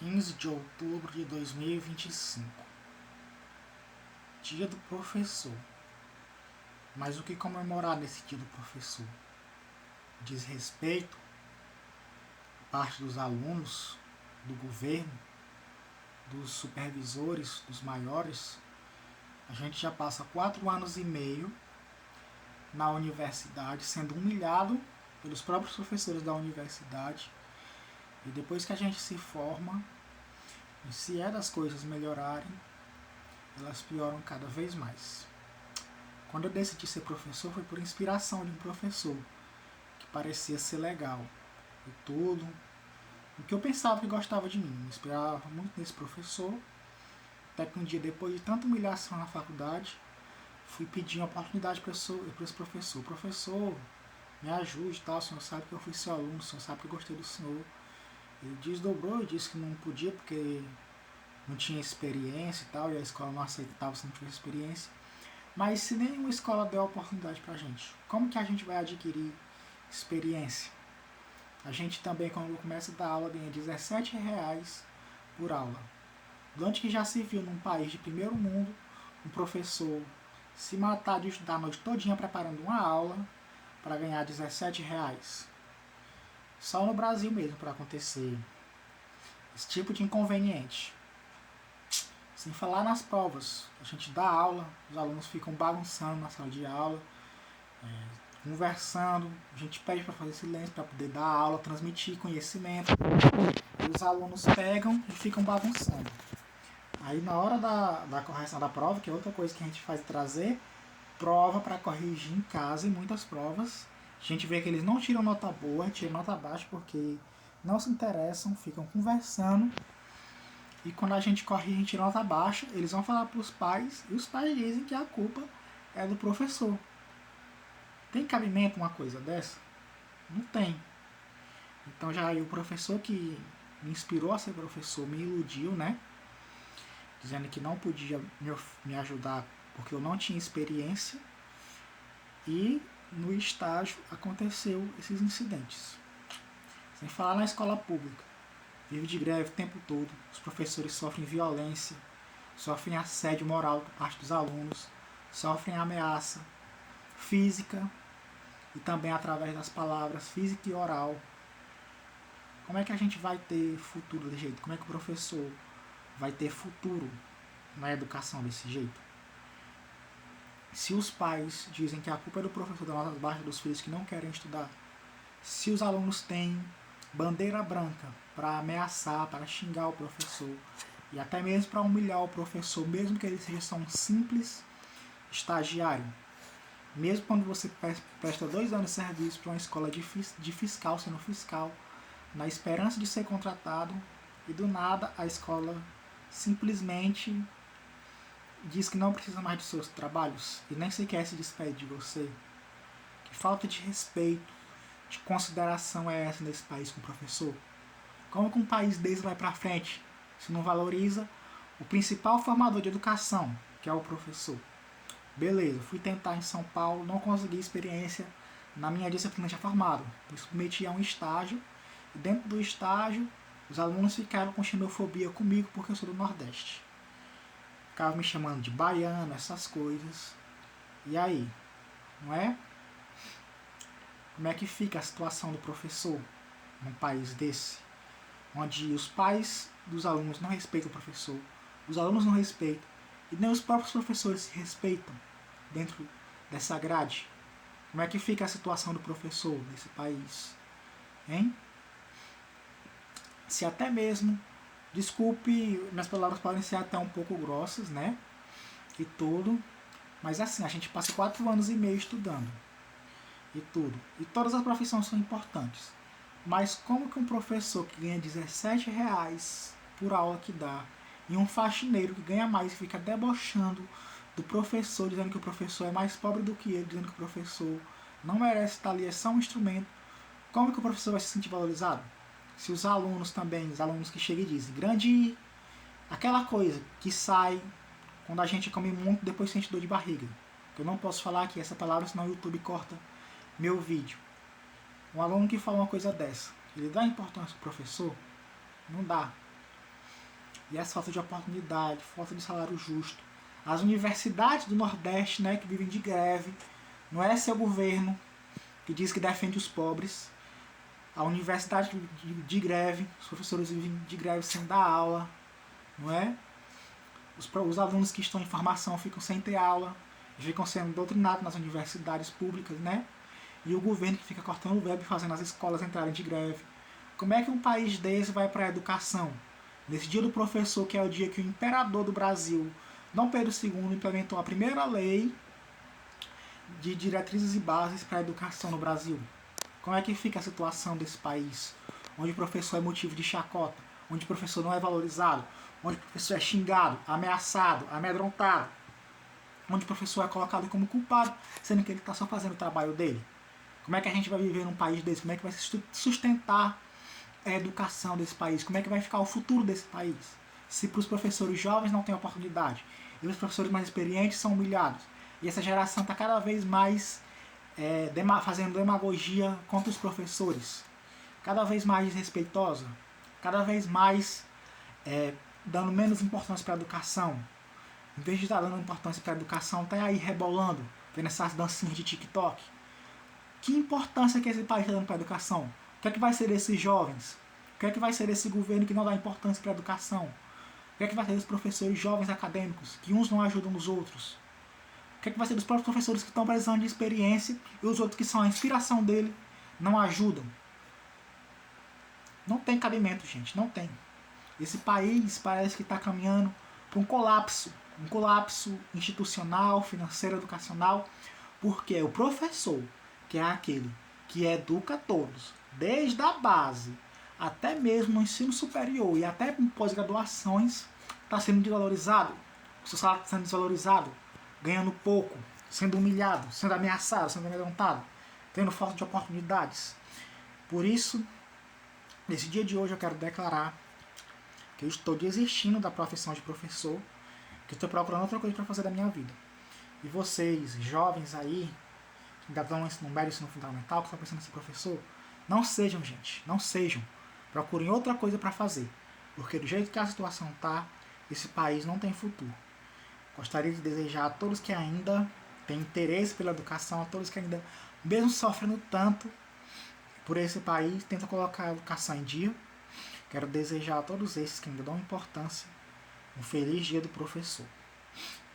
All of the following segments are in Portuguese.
15 de outubro de 2025. Dia do Professor. Mas o que comemorar nesse dia do professor? Diz respeito, parte dos alunos, do governo, dos supervisores, dos maiores. A gente já passa 4 anos e meio na universidade sendo humilhado pelos próprios professores da universidade. E depois que a gente se forma, e se é das coisas melhorarem, elas pioram cada vez mais. Quando eu decidi ser professor, foi por inspiração de um professor que parecia ser legal e tudo. O que eu pensava que gostava de mim, me inspirava muito nesse professor. Até que um dia, depois de tanta humilhação na faculdade, fui pedir uma oportunidade para esse professor. Professor, me ajude, tal. O senhor sabe que eu fui seu aluno, o senhor sabe que eu gostei do senhor. Ele desdobrou e disse que não podia porque não tinha experiência e tal, e a escola não aceitava se não tivesse experiência. Mas se nenhuma escola der a oportunidade pra gente, como que a gente vai adquirir experiência? A gente também, quando começa a dar aula, ganha R$17 por aula. De onde que já se viu num país de primeiro mundo um professor se matar de estudar a noite todinha preparando uma aula para ganhar R$17? Só no Brasil mesmo para acontecer esse tipo de inconveniente. Sem falar nas provas, a gente dá aula, os alunos ficam bagunçando na sala de aula, conversando, a gente pede para fazer silêncio para poder dar aula, transmitir conhecimento, e os alunos pegam e ficam bagunçando. Aí na hora da correção da prova, que é outra coisa que a gente faz trazer prova para corrigir em casa, em muitas provas, a gente vê que eles não tiram nota boa, tiram nota baixa porque não se interessam, ficam conversando. E quando a gente corrige, a gente tira nota baixa, eles vão falar para os pais, e os pais dizem que a culpa é do professor. Tem cabimento uma coisa dessa? Não tem. Então já aí o professor que me inspirou a ser professor me iludiu, né? Dizendo que não podia me ajudar porque eu não tinha experiência. E no estágio aconteceu esses incidentes. Sem falar na escola pública. Vive de greve o tempo todo, os professores sofrem violência, sofrem assédio moral por parte dos alunos, sofrem ameaça física e também através das palavras física e oral. Como é que a gente vai ter futuro desse jeito? Como é que o professor vai ter futuro na educação desse jeito? Se os pais dizem que a culpa é do professor das notas baixas dos filhos que não querem estudar, se os alunos têm bandeira branca para ameaçar, para xingar o professor e até mesmo para humilhar o professor, mesmo que ele seja só um simples estagiário, mesmo quando você presta 2 anos de serviço para uma escola de fiscal, sendo fiscal, na esperança de ser contratado, e do nada a escola simplesmente diz que não precisa mais dos seus trabalhos e nem sequer se despede de você. Que falta de respeito, de consideração é essa nesse país com o professor? Como que um país desse vai para frente se não valoriza o principal formador de educação, que é o professor? Beleza, fui tentar em São Paulo, não consegui experiência na minha disciplina já formada. Me submeti a um estágio e dentro do estágio os alunos ficaram com xenofobia comigo porque eu sou do Nordeste. Ficavam me chamando de baiano, essas coisas. E aí? Não é? Como é que fica a situação do professor num país desse? Onde os pais dos alunos não respeitam o professor, os alunos não respeitam, e nem os próprios professores se respeitam dentro dessa grade. Como é que fica a situação do professor nesse país? Hein? Se até mesmo, desculpe, minhas palavras podem ser até um pouco grossas, né? E tudo, mas assim, a gente passa 4 anos e meio estudando. E tudo. E todas as profissões são importantes. Mas como que um professor que ganha R$17 por aula que dá, e um faxineiro que ganha mais e fica debochando do professor, dizendo que o professor é mais pobre do que ele, dizendo que o professor não merece estar ali, é só um instrumento, como que o professor vai se sentir valorizado? Se os alunos também, os alunos que chegam e dizem, grande, aquela coisa que sai quando a gente come muito depois sente dor de barriga. Eu não posso falar aqui essa palavra, senão o YouTube corta meu vídeo. Um aluno que fala uma coisa dessa, ele dá importância ao professor? Não dá. E essa falta de oportunidade, falta de salário justo. As universidades do Nordeste, né, que vivem de greve, não é seu governo que diz que defende os pobres. A universidade de greve, os professores vivem de greve sem dar aula, não é? Os alunos que estão em formação ficam sem ter aula, ficam sendo doutrinados nas universidades públicas, né? E o governo que fica cortando o verbo e fazendo as escolas entrarem de greve. Como é que um país desse vai para a educação? Nesse dia do professor, que é o dia que o imperador do Brasil, Dom Pedro II, implementou a primeira lei de diretrizes e bases para a educação no Brasil. Como é que fica a situação desse país? Onde o professor é motivo de chacota, onde o professor não é valorizado, onde o professor é xingado, ameaçado, amedrontado, onde o professor é colocado como culpado, sendo que ele está só fazendo o trabalho dele. Como é que a gente vai viver num país desse? Como é que vai sustentar a educação desse país? Como é que vai ficar o futuro desse país? Se para os professores jovens não tem oportunidade, e os professores mais experientes são humilhados, e essa geração está cada vez mais fazendo demagogia contra os professores, cada vez mais desrespeitosa, cada vez mais dando menos importância para a educação. Em vez de estar dando importância para a educação, está aí rebolando, vendo essas dancinhas de TikTok. Que importância que esse país está dando para a educação? O que é que vai ser desses jovens? O que é que vai ser desse governo que não dá importância para a educação? O que é que vai ser dos professores jovens acadêmicos, que uns não ajudam os outros? O que é que vai ser dos próprios professores que estão precisando de experiência e os outros que são a inspiração dele não ajudam? Não tem cabimento, gente, não tem. Esse país parece que está caminhando para um colapso institucional, financeiro, educacional, porque o professor, que é aquele que educa todos, desde a base até mesmo no ensino superior e até em pós-graduações, está sendo desvalorizado, o seu salário está sendo desvalorizado, ganhando pouco, sendo humilhado, sendo ameaçado, sendo amedrontado, tendo falta de oportunidades. Por isso, nesse dia de hoje eu quero declarar que eu estou desistindo da profissão de professor, que estou procurando outra coisa para fazer da minha vida. E vocês, jovens aí, que ainda estão no médio ensino fundamental, que estão pensando em ser professor, não sejam, gente, não sejam. Procurem outra coisa para fazer, porque do jeito que a situação está, esse país não tem futuro. Gostaria de desejar a todos que ainda têm interesse pela educação, a todos que ainda, mesmo sofrendo tanto por esse país, tentam colocar a educação em dia. Quero desejar a todos esses que ainda dão importância um feliz dia do professor,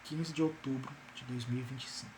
15 de outubro de 2025.